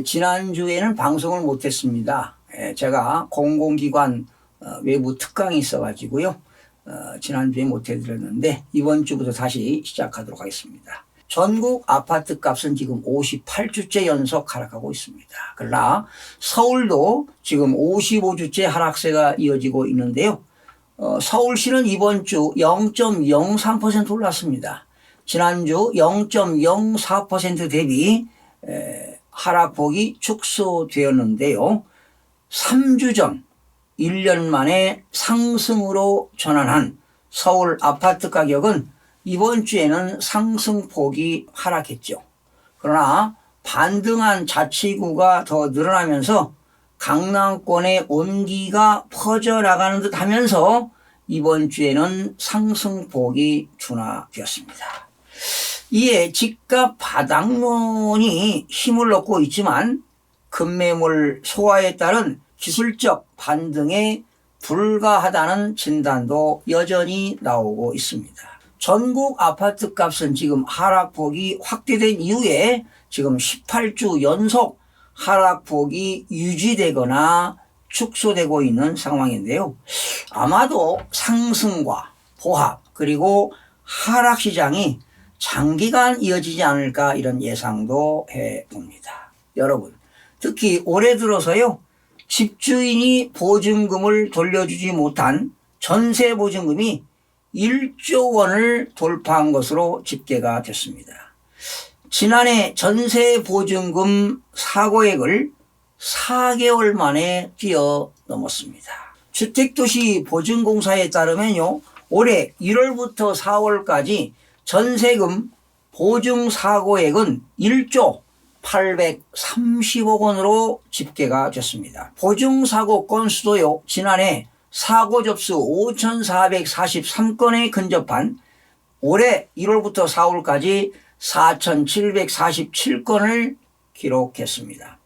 지난주에는 방송을 못했습니다. 제가 공공기관 외부 특강이 있어가지고요. 지난주에 못해드렸는데 이번 주부터 다시 시작하도록 하겠습니다. 전국 아파트 값은 지금 58주째 연속 하락하고 있습니다. 그러나 서울도 지금 55주째 하락세가 이어지고 있는데요. 서울시는 이번 주 0.03% 올랐습니다. 지난주 0.04% 대비 하락폭이 축소되었는데요. 3주 전 1년 만에 상승으로 전환한 서울 아파트 가격은 이번 주에는 상승폭이 하락했죠. 그러나 반등한 자치구가 더 늘어나면서 강남권의 온기가 퍼져나가는 듯 하면서 이번 주에는 상승폭이 둔화되었습니다. 이에 집값 바닥론이 힘을 얻고 있지만 급매물 소화에 따른 기술적 반등에 불가하다는 진단도 여전히 나오고 있습니다. 전국 아파트 값은 지금 하락폭이 확대된 이후에 지금 18주 연속 하락폭이 유지되거나 축소되고 있는 상황인데요. 아마도 상승과 보합 그리고 하락 시장이 장기간 이어지지 않을까 이런 예상도 해봅니다. 여러분, 특히 올해 들어서요. 집주인이 보증금을 돌려주지 못한 전세보증금이 1조 원을 돌파한 것으로 집계가 됐습니다. 지난해 전세보증금 사고액을 4개월 만에 뛰어넘었습니다. 주택도시보증공사에 따르면요. 올해 1월부터 4월까지 전세금 보증사고액은 1조 830억 원으로 집계가 됐습니다. 보증사고 건수도요. 지난해 사고 접수 5,443건에 근접한 올해 1월부터 4월까지 4,747건을 기록했습니다.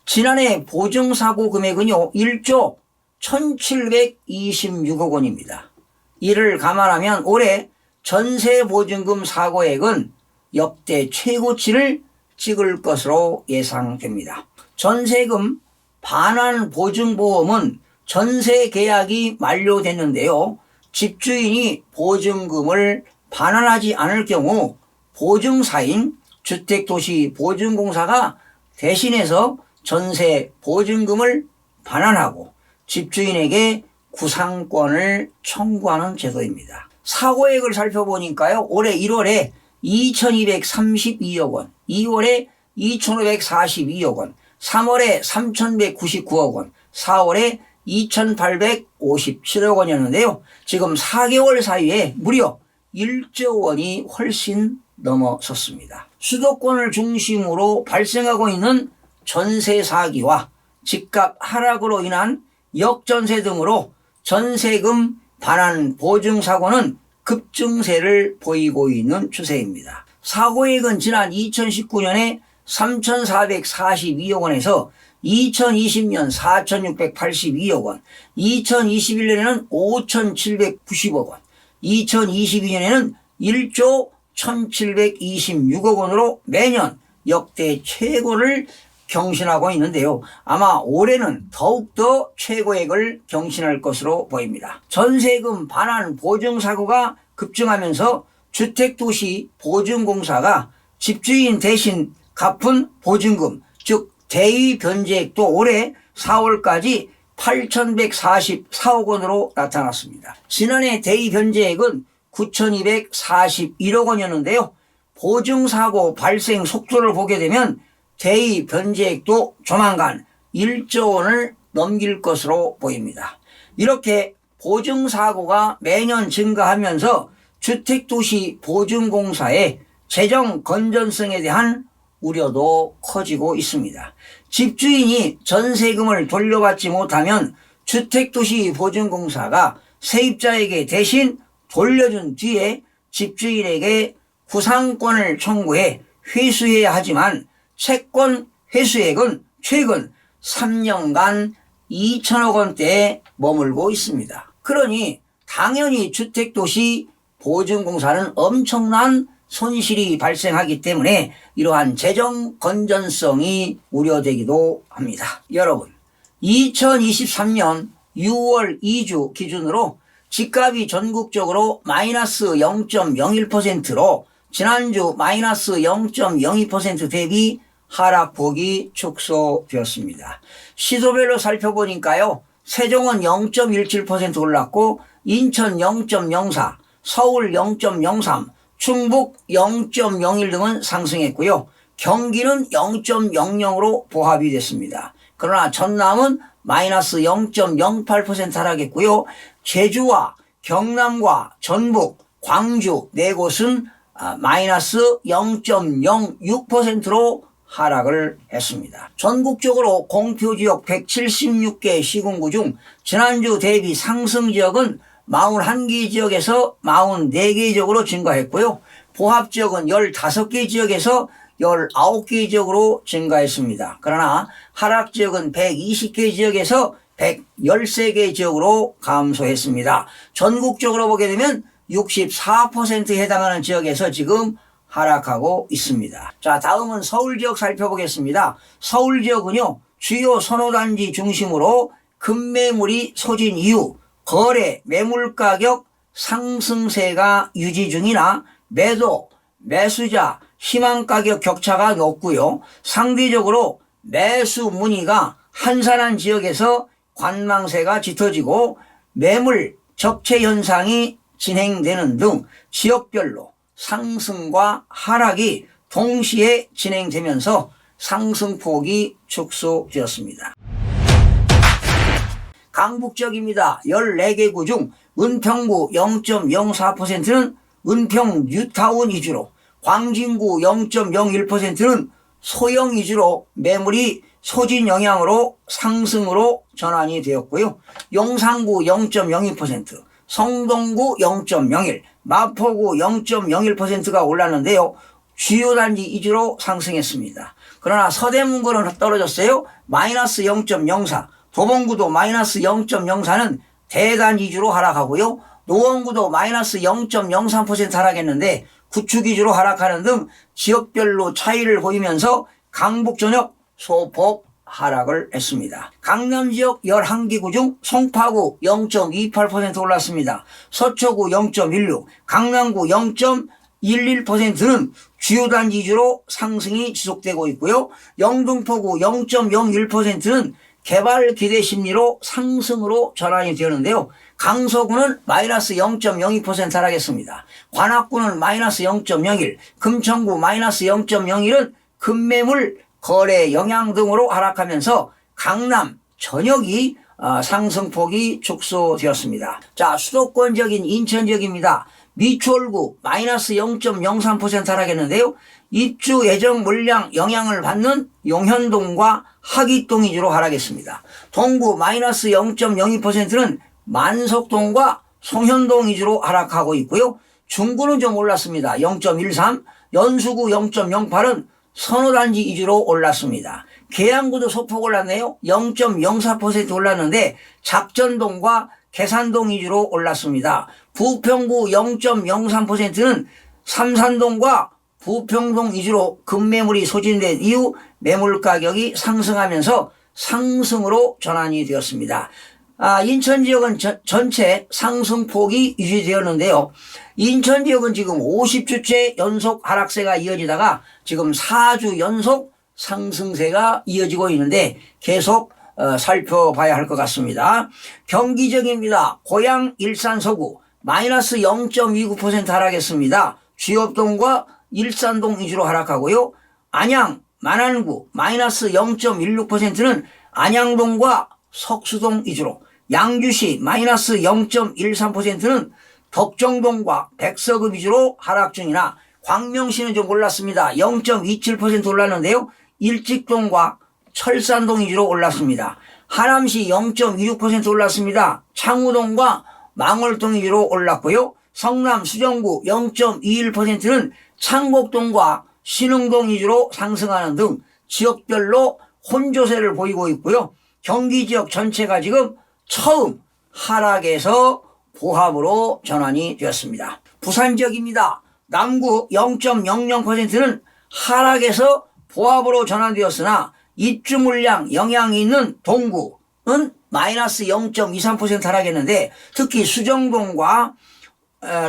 지난해 보증사고 금액은요. 1조 1,726억 원입니다. 이를 감안하면 올해 전세보증금 사고액은 역대 최고치를 찍을 것으로 예상됩니다. 전세금 반환 보증보험은 전세 계약이 만료됐는데요. 집주인이 보증금을 반환하지 않을 경우 보증사인 주택도시보증공사가 대신해서 전세 보증금을 반환하고 집주인에게 구상권을 청구하는 제도입니다. 사고액을 살펴보니까요. 올해 1월에 2,232억 원, 2월에 2,542억 원, 3월에 3,199억 원, 4월에 2,857억 원이었는데요. 지금 4개월 사이에 무려 1조 원이 훨씬 넘어섰습니다. 수도권을 중심으로 발생하고 있는 전세 사기와 집값 하락으로 인한 역전세 등으로 전세금 반환 보증사고는 급증세를 보이고 있는 추세입니다. 사고액은 지난 2019년에 3,442억 원에서 2020년 4,682억 원, 2021년에는 5,790억 원, 2022년에는 1조 1,726억 원으로 매년 역대 최고를 경신하고 있는데요. 아마 올해는 더욱더 최고액을 경신할 것으로 보입니다. 전세금 반환 보증사고가 급증하면서 주택도시보증공사가 집주인 대신 갚은 보증금, 즉 대위 변제액도 올해 4월까지 8,144억 원으로 나타났습니다. 지난해 대위 변제액은 9,241억 원이었는데요. 보증사고 발생 속도를 보게 되면 대위 변제액도 조만간 1조 원을 넘길 것으로 보입니다. 이렇게 보증사고가 매년 증가하면서 주택도시보증공사의 재정 건전성에 대한 우려도 커지고 있습니다. 집주인이 전세금을 돌려받지 못하면 주택도시보증공사가 세입자에게 대신 돌려준 뒤에 집주인에게 구상권을 청구해 회수해야 하지만 채권 회수액은 최근 3년간 2천억 원대에 머물고 있습니다. 그러니 당연히 주택도시보증공사는 엄청난 손실이 발생하기 때문에 이러한 재정 건전성이 우려되기도 합니다. 여러분, 2023년 6월 2주 기준으로 집값이 전국적으로 마이너스 0.01%로 지난주 마이너스 0.02% 대비 하락폭이 축소되었습니다. 시도별로 살펴보니까요. 세종은 0.17% 올랐고 인천 0.04, 서울 0.03, 충북 0.01 등은 상승했고요. 경기는 0.00으로 보합이 됐습니다. 그러나 전남은 마이너스 0.08% 하락했고요. 제주와 경남과 전북, 광주 네 곳은 마이너스 0.06%로 하락을 했습니다. 전국적으로 공표지역 176개 시군구 중 지난주 대비 상승 지역은 41개 지역에서 44개 지역으로 증가했고요. 보합지역은 15개 지역에서 19개 지역으로 증가했습니다. 그러나 하락지역은 120개 지역에서 113개 지역으로 감소했습니다. 전국적으로 보게 되면 64%에 해당하는 지역에서 지금 하락하고 있습니다. 자, 다음은 서울 지역 살펴보겠습니다. 서울 지역은요, 주요 선호단지 중심으로 급매물이 소진 이후 거래, 매물 가격 상승세가 유지 중이나 매도, 매수자, 희망 가격 격차가 높고요. 상대적으로 매수 문의가 한산한 지역에서 관망세가 짙어지고 매물 적체 현상이 진행되는 등 지역별로 상승과 하락이 동시에 진행되면서 상승폭이 축소되었습니다. 강북 지역입니다. 14개 구 중 은평구 0.04%는 은평 뉴타운 위주로, 광진구 0.01%는 소형 위주로 매물이 소진 영향으로 상승으로 전환이 되었고요. 용산구 0.02%, 성동구 0.01, 마포구 0.01%가 올랐는데요. 주요 단지 위주로 상승했습니다. 그러나 서대문구는 떨어졌어요. 마이너스 0.04, 도봉구도 마이너스 0.04는 대단지 위주로 하락하고요. 노원구도 마이너스 0.03% 하락했는데 구축 위주로 하락하는 등 지역별로 차이를 보이면서 강북 전역 소폭 하락을 했습니다. 강남 지역 11개 구 중 송파구 0.28% 올랐습니다. 서초구 0.16, 강남구 0.11%는 주요 단지 위주로 상승이 지속되고 있고요. 영등포구 0.01%는 개발 기대 심리로 상승으로 전환이 되었는데요. 강서구는 마이너스 0.02% 하락했습니다. 관악구는 마이너스 0.01, 금천구 마이너스 0.01은 급매물 거래 영향 등으로 하락하면서 강남 전역이 상승폭이 축소되었습니다. 자, 수도권적인 인천 지역입니다. 미추홀구 마이너스 0.03% 하락했는데요. 입주 예정 물량 영향을 받는 용현동과 하기동 위주로 하락했습니다. 동구 마이너스 0.02%는 만석동과 송현동 위주로 하락하고 있고요. 중구는 좀 올랐습니다. 0.13, 연수구 0.08은 선호단지 위주로 올랐습니다. 계양구도 소폭 올랐네요. 0.04% 올랐는데 작전동과 계산동 위주로 올랐습니다. 부평구 0.03%는 삼산동과 부평동 위주로 급매물이 소진된 이후 매물 가격이 상승하면서 상승으로 전환이 되었습니다. 인천 지역은 전체 상승폭이 유지되었는데요. 인천 지역은 지금 50주째 연속 하락세가 이어지다가 지금 4주 연속 상승세가 이어지고 있는데 계속 살펴봐야 할 것 같습니다. 경기 지역입니다. 고양 일산 서구 마이너스 0.29% 하락했습니다. 주엽동과 일산동 위주로 하락하고요. 안양 만안구 마이너스 0.16%는 안양동과 석수동 위주로, 양주시 마이너스 0.13%는 덕정동과 백서구 위주로 하락 중이나 광명시는 좀 올랐습니다. 0.27% 올랐는데요. 일직동과 철산동 위주로 올랐습니다. 하남시 0.26% 올랐습니다. 창우동과 망월동 위주로 올랐고요. 성남 수정구 0.21%는 창곡동과 신흥동 위주로 상승하는 등 지역별로 혼조세를 보이고 있고요. 경기 지역 전체가 지금 처음 하락에서 보합으로 전환이 되었습니다. 부산 지역입니다. 남구 0.00%는 하락해서 보합으로 전환되었으나 입주 물량 영향이 있는 동구는 마이너스 0.23% 하락했는데 특히 수정동과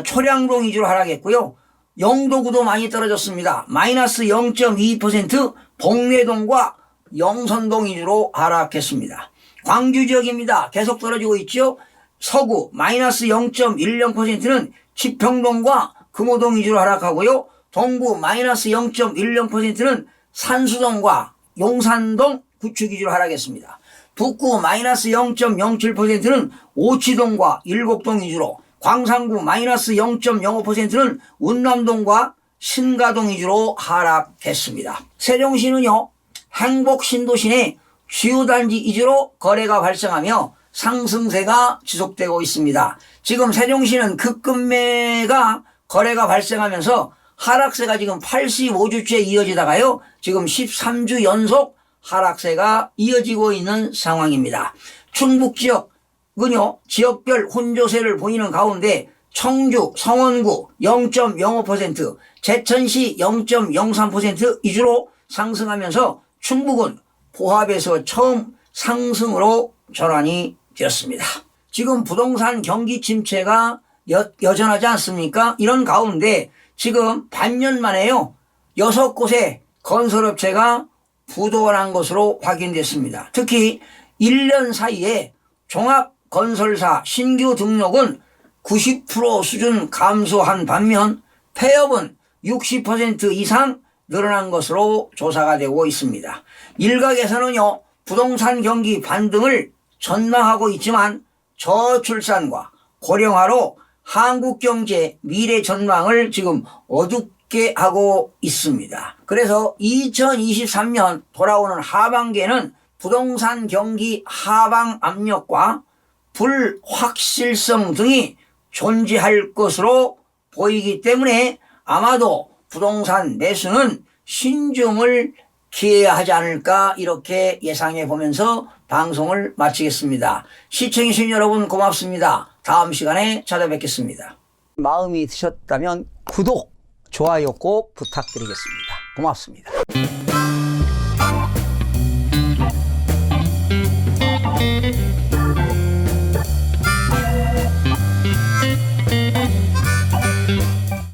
초량동 위주로 하락했고요. 영도구도 많이 떨어졌습니다. 마이너스 0.22%, 복내동과 영선동 위주로 하락했습니다. 광주 지역입니다. 계속 떨어지고 있죠. 서구 마이너스 0.10%는 지평동과 금호동 위주로 하락하고요. 동구 마이너스 0.10%는 산수동과 용산동 구축 위주로 하락했습니다. 북구 마이너스 0.07%는 오치동과 일곡동 위주로, 광산구 마이너스 0.05%는 운남동과 신가동 위주로 하락했습니다. 세종시는요, 행복신도시 내 주요단지 위주로 거래가 발생하며 상승세가 지속되고 있습니다. 지금 세종시는 급급매가 거래가 발생하면서 하락세가 지금 85주째 이어지다가요, 지금 13주 연속 하락세가 이어지고 있는 상황입니다. 충북 지역은요, 지역별 혼조세를 보이는 가운데 청주, 성원구 0.05%, 제천시 0.03% 위주로 상승하면서 충북은 보합에서 처음 상승으로 전환이 되었습니다. 지금 부동산 경기 침체가 여전하지 않습니까? 이런 가운데 지금 반년 만에요, 6곳의 건설업체가 부도난 것으로 확인됐습니다. 특히 1년 사이에 종합건설사 신규 등록은 90% 수준 감소한 반면 폐업은 60% 이상 늘어난 것으로 조사가 되고 있습니다. 일각에서는요, 부동산 경기 반등을 전망하고 있지만 저출산과 고령화로 한국 경제 미래 전망을 지금 어둡게 하고 있습니다. 그래서 2023년 돌아오는 하반기에는 부동산 경기 하방 압력과 불확실성 등이 존재할 것으로 보이기 때문에 아마도 부동산 매수는 신중을 기해야 하지 않을까, 이렇게 예상해 보면서 방송을 마치겠습니다. 시청해주신 여러분 고맙습니다. 다음 시간에 찾아뵙겠습니다. 마음이 드셨다면 구독, 좋아요 꼭 부탁드리겠습니다. 고맙습니다.